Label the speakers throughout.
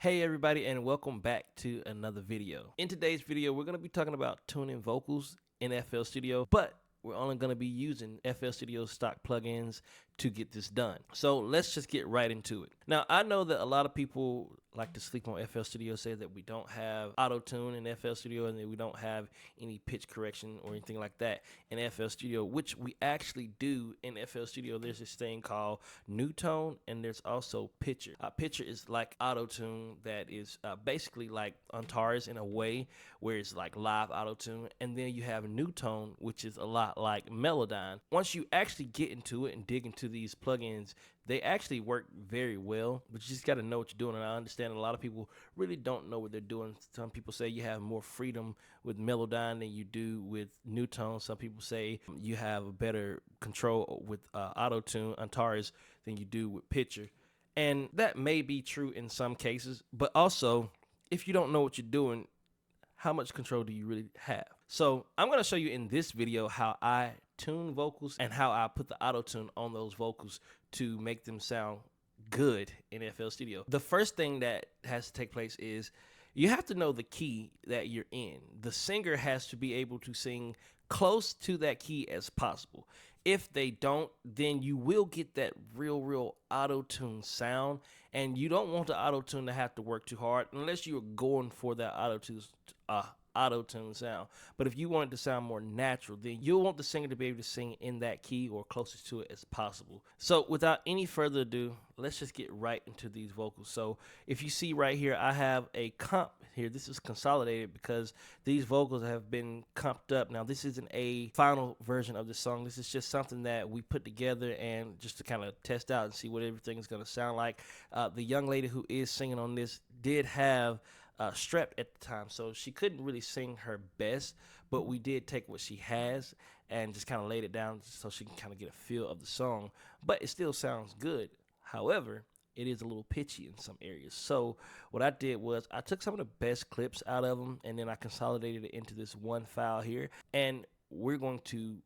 Speaker 1: Hey everybody, and welcome back to another video. In today's video, we're going to be talking about tuning vocals in FL Studio, but we're only going to be using FL Studio stock plugins to get this done. So let's just get right into it. Now, I know that a lot of people like to sleep on FL Studio, say that we don't have auto tune in FL Studio and that we don't have any pitch correction or anything like that in FL Studio, which we actually do in FL Studio. There's this thing called new tone, and there's also pitcher. Pitcher is like auto tune that is basically like Antares in a way, where it's like live auto tune, and then you have new tone, which is a lot like Melodyne. Once you actually get into it and dig into these plugins, they actually work very well, but you just got to know what you're doing. And I understand a lot of people really don't know what they're doing. Some people say you have more freedom with Melodyne than you do with new tone. Some people say you have a better control with auto tune Antares than you do with pitcher. And that may be true in some cases, but also if you don't know what you're doing, how much control do you really have? So I'm going to show you in this video how I tune vocals and how I put the auto tune on those vocals to make them sound good in FL Studio. The first thing that has to take place is you have to know the key that you're in. The singer has to be able to sing close to that key as possible. If they don't, then you will get that real auto-tune sound, and you don't want the auto-tune to have to work too hard unless you're going for that auto-tune sound. But if you want it to sound more natural, then you'll want the singer to be able to sing in that key or closest to it as possible. So without any further ado, let's just get right into these vocals. So if you see right here, I have a comp here. This is consolidated because these vocals have been comped up. Now, this isn't a final version of the song. This is just something that we put together and just to kind of test out and see what everything is going to sound like. The young lady who is singing on this did have strep at the time, so she couldn't really sing her best, but we did take what she has and just kind of laid it down so she can kind of get a feel of the song, but it still sounds good. However, it is a little pitchy in some areas. So what I did was I took some of the best clips out of them, and then I consolidated it into this one file here, and we're going to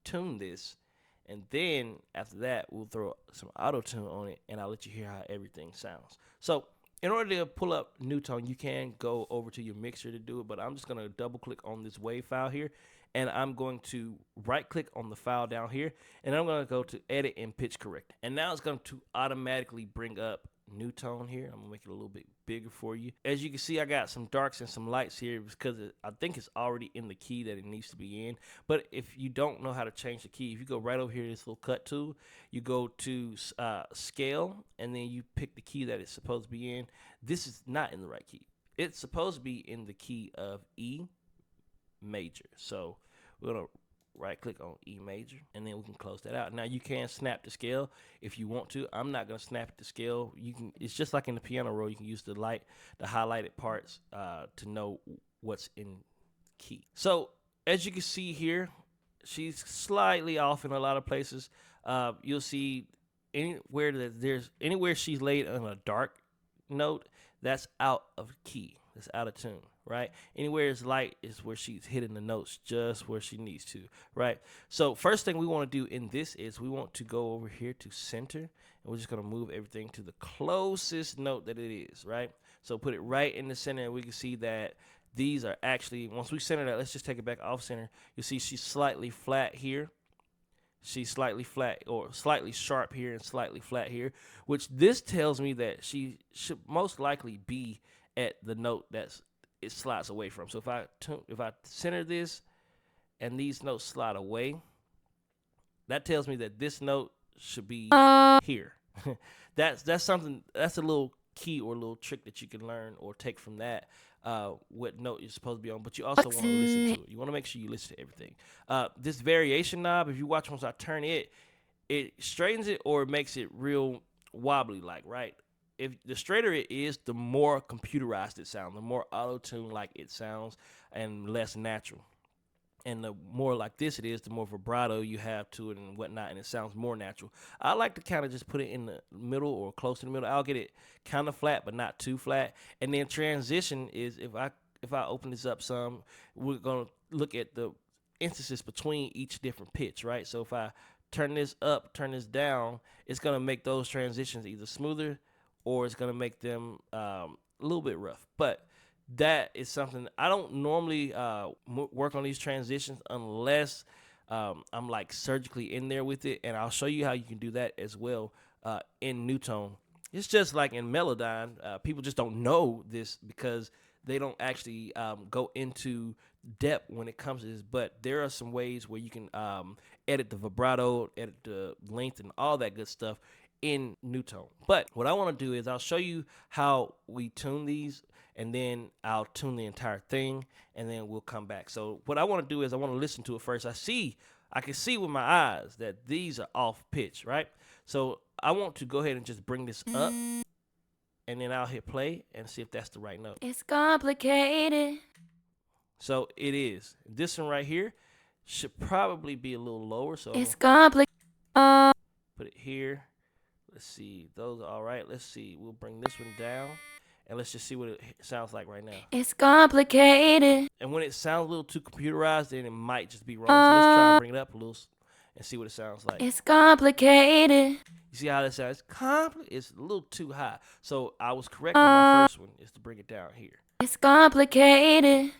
Speaker 1: tune this, and then after that we'll throw some auto tune on it, and I'll let you hear how everything sounds. So in order to pull up new tone, you can go over to your mixer to do it, but I'm just going to double click on this WAV file here, and I'm going to right click on the file down here, and I'm going to go to edit and pitch correct. And now it's going to automatically bring up new tone here. I'm going to make it a little bit bigger for you. As you can see, I got some darks and some lights here because I think it's already in the key that it needs to be in. But if you don't know how to change the key, if you go right over here to this little cut tool, you go to scale, and then you pick the key that it's supposed to be in. This is not in the right key. It's supposed to be in the key of E major. So we're going to right click on E major, and then we can close that out. Now you can snap to scale if you want to. I'm not going to snap it to scale. You can, it's just like in the piano roll, you can use the highlighted parts to know what's in key. So as you can see here, she's slightly off in a lot of places. You'll see anywhere she's laid on a dark note, that's out of key, that's out of tune, right? Anywhere it's light is where she's hitting the notes just where she needs to, right? So first thing we want to do in this is we want to go over here to center, and we're just going to move everything to the closest note that it is, right? So put it right in the center, and we can see that these are actually, once we center that, let's just take it back off center. You'll see she's slightly flat here. She's slightly flat, or slightly sharp here and slightly flat here, which this tells me that she should most likely be at the note that's it slides away from. So if I center this and these notes slide away, that tells me that this note should be here. That's something, that's a little key or a little trick that you can learn or take from that. What note you're supposed to be on, but you also want to listen to it. You want to make sure you listen to everything. This variation knob, if you watch once I turn it, it straightens it or it makes it real wobbly like, right? If the straighter it is, the more computerized it sounds, the more auto-tune like it sounds and less natural. And the more like this it is, the more vibrato you have to it and whatnot, and it sounds more natural. I like to kind of just put it in the middle or close to the middle. I'll get it kind of flat, but not too flat. And then transition is, if I open this up some, we're going to look at the instances between each different pitch, right? So if I turn this up, turn this down, it's going to make those transitions either smoother or it's going to make them a little bit rough, but that is something I don't normally work on these transitions unless I'm like surgically in there with it, and I'll show you how you can do that as well in Newtone. It's just like in Melodyne, people just don't know this because they don't actually go into depth when it comes to this, but there are some ways where you can edit the vibrato, edit the length, and all that good stuff in Newtone. But what I want to do is I'll show you how we tune these, and then I'll tune the entire thing, and then we'll come back. So what I want to do is I want to listen to it first. I can see with my eyes that these are off pitch, right? So I want to go ahead and just bring this up, and then I'll hit play and see if that's the right note.
Speaker 2: It's complicated.
Speaker 1: So it is. This one right here should probably be a little lower. So
Speaker 2: It's complicated.
Speaker 1: put it here. Let's see. Those are all right. Let's see. We'll bring this one down, and let's just see what it sounds like right now.
Speaker 2: It's complicated.
Speaker 1: And when it sounds a little too computerized, then it might just be wrong. So let's try and bring it up a little and see what it sounds like.
Speaker 2: It's complicated.
Speaker 1: You see how that sounds? It's a little too high. So I was correct on my first one, is to bring it down here.
Speaker 2: It's complicated.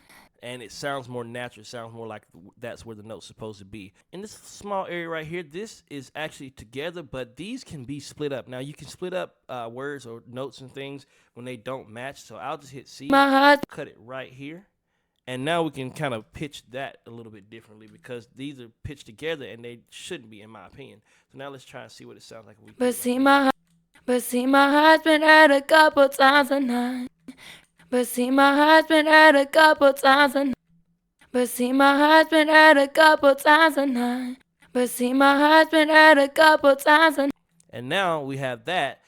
Speaker 1: And it sounds more natural. It sounds more like that's where the note's supposed to be. In this small area right here, this is actually together, but these can be split up. Now, you can split up words or notes and things when they don't match. So I'll just hit C, cut it right here. And now we can kind of pitch that a little bit differently because these are pitched together and they shouldn't be, in my opinion. So now let's try and see what it sounds like.
Speaker 2: But see, my heart's been hurt a couple times a night. But see, my heart's been hurt a couple times a night. But see, my heart's been hurt a couple times a night. But see, my heart's been hurt a couple times a night.
Speaker 1: And now we have that.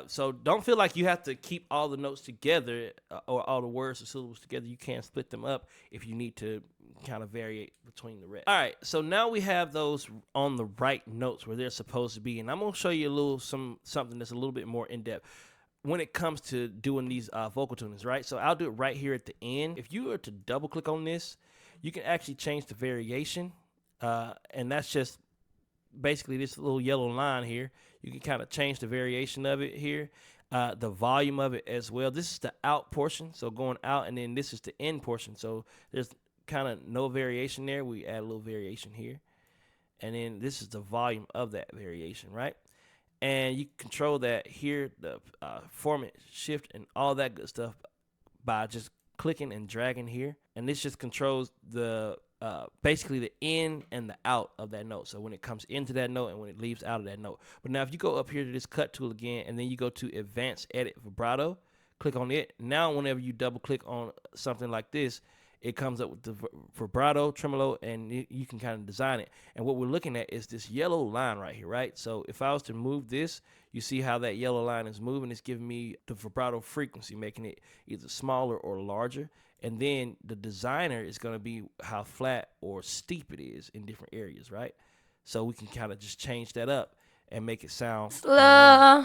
Speaker 1: So don't feel like you have to keep all the notes together or all the words or syllables together. You can split them up if you need to kind of vary between the rest. All right, so now we have those on the right notes where they're supposed to be. And I'm going to show you a little something that's a little bit more in-depth when it comes to doing these vocal tunings, right? So I'll do it right here at the end. If you were to double click on this, you can actually change the variation. And that's just basically this little yellow line here. You can kind of change the variation of it here, the volume of it as well. This is the out portion, so going out, and then this is the in portion. So there's kind of no variation there. We add a little variation here. And then this is the volume of that variation, right? And you control that here, the format, shift, and all that good stuff by just clicking and dragging here. And this just controls the basically the in and the out of that note. So when it comes into that note and when it leaves out of that note. But now if you go up here to this cut tool again, and then you go to Advanced Edit Vibrato, click on it. Now whenever you double click on something like this, it comes up with the vibrato, tremolo, and you can kind of design it. And what we're looking at is this yellow line right here, right? So if I was to move this, you see how that yellow line is moving. It's giving me the vibrato frequency, making it either smaller or larger. And then the designer is going to be how flat or steep it is in different areas, right? So we can kind of just change that up and make it sound slow.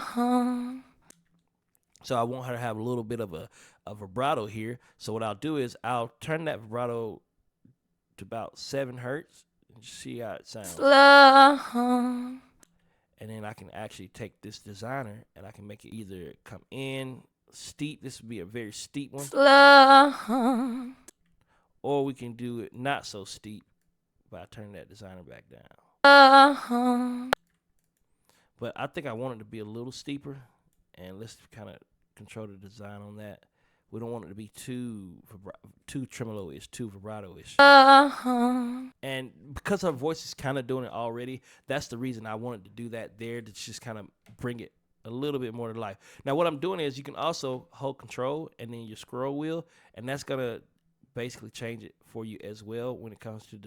Speaker 1: So I want her to have a little bit of a vibrato here. So what I'll do is I'll turn that vibrato to about 7 hertz and see how it sounds. And then I can actually take this designer and I can make it either come in steep. This would be a very steep one. Or we can do it not so steep by turning that designer back down. But I think I want it to be a little steeper. And let's kind of control the design on that. We don't want it to be too tremolo-ish, too vibrato-ish. And because her voice is kind of doing it already, that's the reason I wanted to do that there, to just kind of bring it a little bit more to life. Now, what I'm doing is you can also hold control and then your scroll wheel, and that's going to basically change it for you as well when it comes to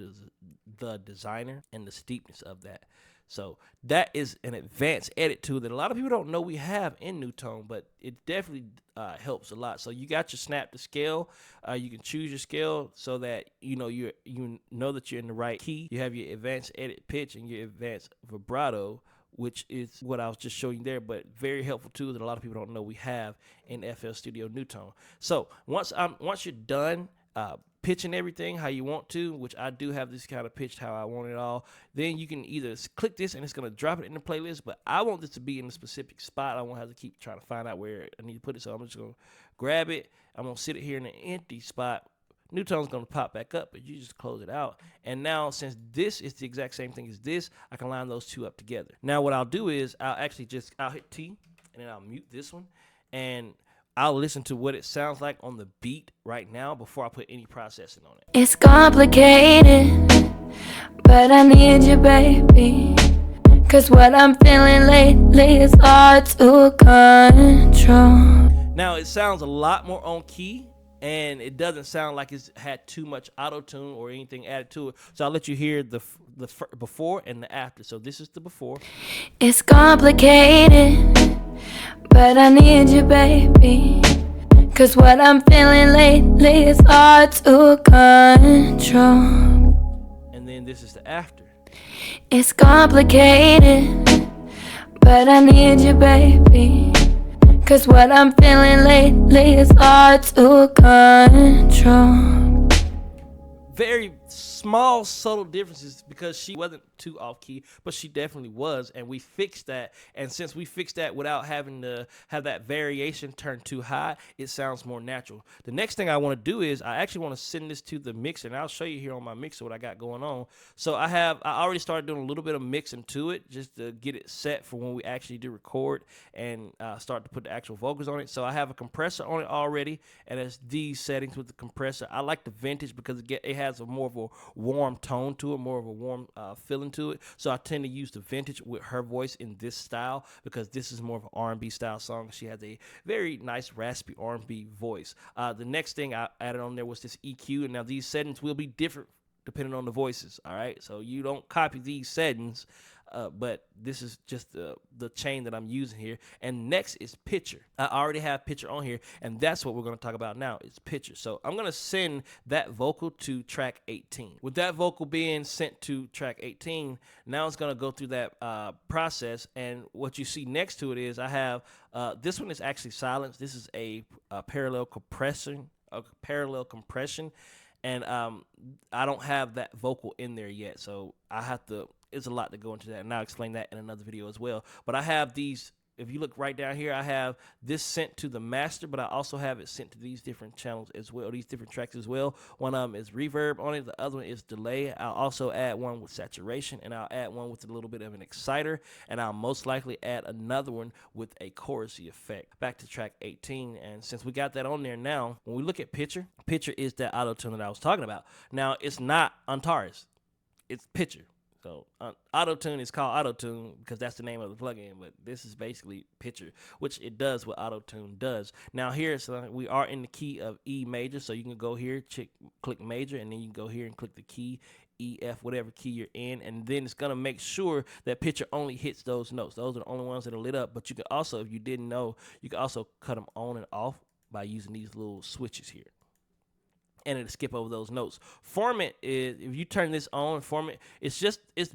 Speaker 1: the designer and the steepness of that. So that is an advanced edit tool that a lot of people don't know we have in Newtone, but it definitely helps a lot. So you got your snap to scale. You can choose your scale so that you know that you're in the right key. You have your advanced edit pitch and your advanced vibrato, which is what I was just showing you there, but very helpful tool that a lot of people don't know we have in FL Studio Newtone. So once you're done pitch and everything how you want to, which I do have this kind of pitched how I want it all. Then you can either click this and it's going to drop it in the playlist, but I want this to be in a specific spot. I won't have to keep trying to find out where I need to put it, so I'm just going to grab it. I'm going to sit it here in an empty spot. New tone's going to pop back up, but you just close it out. And now, since this is the exact same thing as this, I can line those two up together. Now, what I'll do is I'll hit T, and then I'll mute this one, and I'll listen to what it sounds like on the beat right now before I put any processing on it.
Speaker 2: It's complicated, but I need you, baby. Cause what I'm feeling lately is hard to control.
Speaker 1: Now, it sounds a lot more on key, and it doesn't sound like it's had too much auto-tune or anything added to it. So I'll let you hear the before and the after. So this is the before.
Speaker 2: It's complicated, but I need you, baby. Cause what I'm feeling lately is hard to control.
Speaker 1: And then this is the after.
Speaker 2: It's complicated, but I need you, baby. Cause what I'm feeling lately is hard to control.
Speaker 1: Very small, subtle differences because she wasn't too off key, but she definitely was, and we fixed that. And since we fixed that without having to have that variation turn too high, it sounds more natural. The next thing I want to do is I actually want to send this to the mixer, and I'll show you here on my mixer what I got going on. So I already started doing a little bit of mixing to it just to get it set for when we actually do record and start to put the actual vocals on it. So I have a compressor on it already, and it's these settings with the compressor. I like the vintage because it has more of a warm tone to it, more of a warm feeling to it. So I tend to use the vintage with her voice in this style because this is more of an R&B style song. She has a very nice raspy R&B voice. The next thing I added on there was this EQ, and now these settings will be different depending on the voices. All right, so you don't copy these settings. But this is just the chain that I'm using here. And next is picture. I already have picture on here, and that's what we're going to talk about now is picture. So I'm going to send that vocal to track 18. With that vocal being sent to track 18, now it's going to go through that process. And what you see next to it is I have this one is actually silenced. This is a parallel compression. And I don't have that vocal in there yet, so I have to. It's a lot to go into that, and I'll explain that in another video as well. But I have these. If you look right down here, I have this sent to the master, but I also have it sent to these different channels as well, these different tracks as well. One of them is reverb on it. The other one is delay. I'll also add one with saturation, and I'll add one with a little bit of an exciter, and I'll most likely add another one with a chorusy effect. Back to track 18, and since we got that on there now, when we look at picture is that auto-tune that I was talking about. Now, it's not Antares. It's picture. So auto-tune is called auto-tune because that's the name of the plugin, but this is basically picture, which it does what auto-tune does. Now here, so we are in the key of E major, so you can go here, click major, and then you can go here and click the key, E, F, whatever key you're in, and then it's going to make sure that picture only hits those notes. Those are the only ones that are lit up, but you can also, if you didn't know, you can also cut them on and off by using these little switches here. And it'll skip over those notes. Format is, if you turn this on, format, it's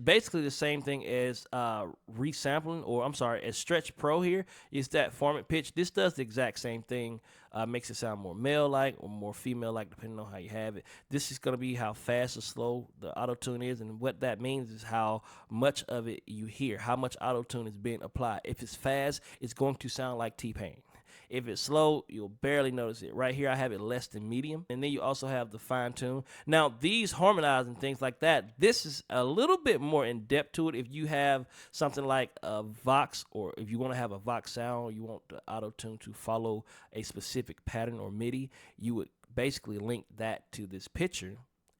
Speaker 1: basically the same thing as resampling, or I'm sorry, as Stretch Pro here. Is that format pitch. This does the exact same thing. Makes it sound more male-like or more female-like, depending on how you have it. This is going to be how fast or slow the auto-tune is, and what that means is how much of it you hear, how much auto-tune is being applied. If it's fast, it's going to sound like T-Pain. If it's slow, you'll barely notice it. Right here, I have it less than medium. And then you also have the fine tune. Now, these harmonizing things like that, this is a little bit more in depth to it. If you have something like a Vox, or if you want to have a Vox sound, or you want the auto tune to follow a specific pattern or MIDI, you would basically link that to this picture.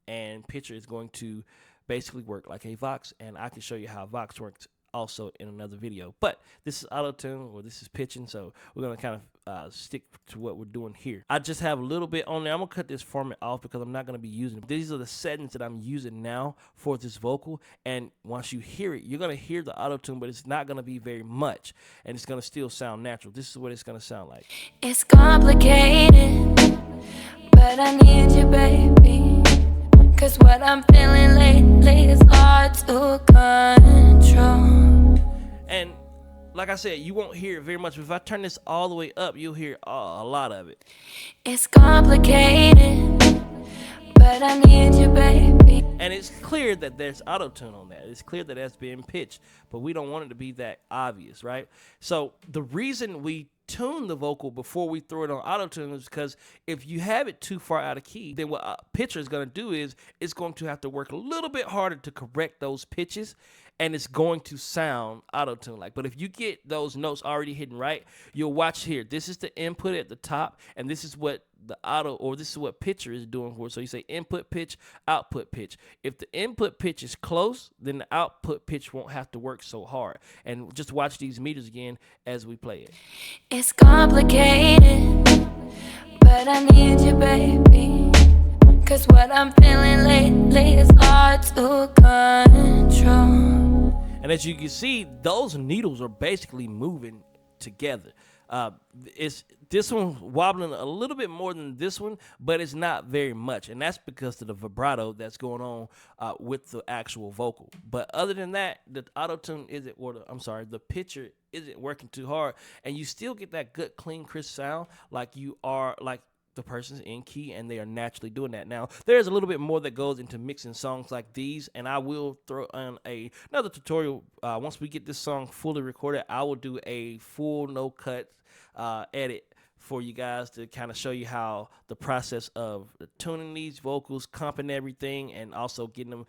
Speaker 1: And picture is going to basically work like a Vox. And I can show you how Vox works also in another video. But this is auto-tune, or this is pitching, so we're going to kind of stick to what we're doing here. I just have a little bit on there. I'm going to cut this format off because I'm not going to be using it. These are the settings that I'm using now for this vocal, and once you hear it, you're going to hear the auto-tune, but it's not going to be very much, and it's going to still sound natural. This is what it's going to sound like.
Speaker 2: It's complicated, but I need you, baby. Cause what I'm feeling lately is hard to control.
Speaker 1: And like I said, you won't hear it very much. If I turn this all the way up, you'll hear a lot of it.
Speaker 2: It's complicated, but I need you, baby.
Speaker 1: And it's clear that there's auto-tune on that. It's clear that that's being pitched, but we don't want it to be that obvious, right? So the reason we tune the vocal before we throw it on auto-tune is because if you have it too far out of key, then what a pitcher is going to do is it's going to have to work a little bit harder to correct those pitches, and it's going to sound auto-tune like. But if you get those notes already hidden right, you'll watch here. This is the input at the top, and this is what the auto, or this is what pitcher is doing for it. So you say input pitch, output pitch. If the input pitch is close, then the output pitch won't have to work so hard. And just watch these meters again as we play it.
Speaker 2: It's complicated, but I need you, baby. Cause what I'm feeling lately is hard to control.
Speaker 1: And as you can see, those needles are basically moving together. It's this one wobbling a little bit more than this one, but it's not very much, and that's because of the vibrato that's going on with the actual vocal. But other than that, the auto-tune isn't, or the pitcher isn't working too hard, and you still get that good, clean, crisp sound like you are, like the person's in key and they are naturally doing that. Now, there's a little bit more that goes into mixing songs like these, and I will throw on another tutorial. Once we get this song fully recorded, I will do a full no-cut edit for you guys to kind of show you how the process of tuning these vocals, comping everything, and also getting them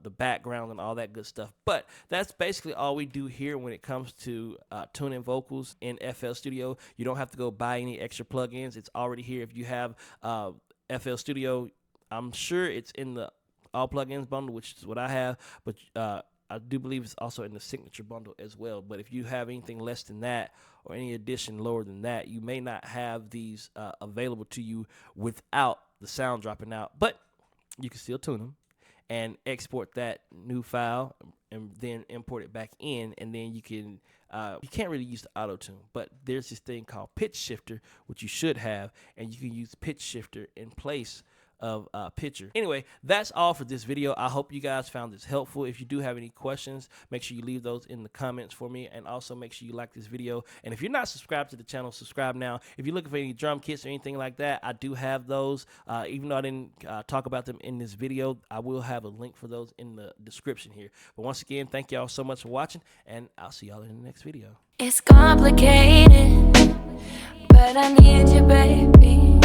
Speaker 1: the background and all that good stuff. But that's basically all we do here when it comes to tuning vocals in FL Studio. You don't have to go buy any extra plugins. It's already here. If you have FL Studio, I'm sure it's in the All Plugins bundle, which is what I have, but I do believe it's also in the Signature bundle as well. But if you have anything less than that, or any addition lower than that, you may not have these available to you without the sound dropping out. But you can still tune them and export that new file and then import it back in, and then you can you can't really use the auto tune, but there's this thing called pitch shifter, which you should have, and you can use pitch shifter in place of pitcher. Anyway, that's all for this video. I hope you guys found this helpful. If you do have any questions, make sure you leave those in the comments for me, and also make sure you like this video. And if you're not subscribed to the channel, subscribe now. If you're looking for any drum kits or anything like that, I do have those. Even though I didn't talk about them in this video, I will have a link for those in the description here. But once again, thank y'all so much for watching, and I'll see y'all in the next video.
Speaker 2: It's complicated, but I need you, baby.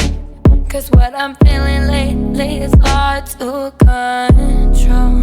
Speaker 2: Cause what I'm feeling lately is hard to control.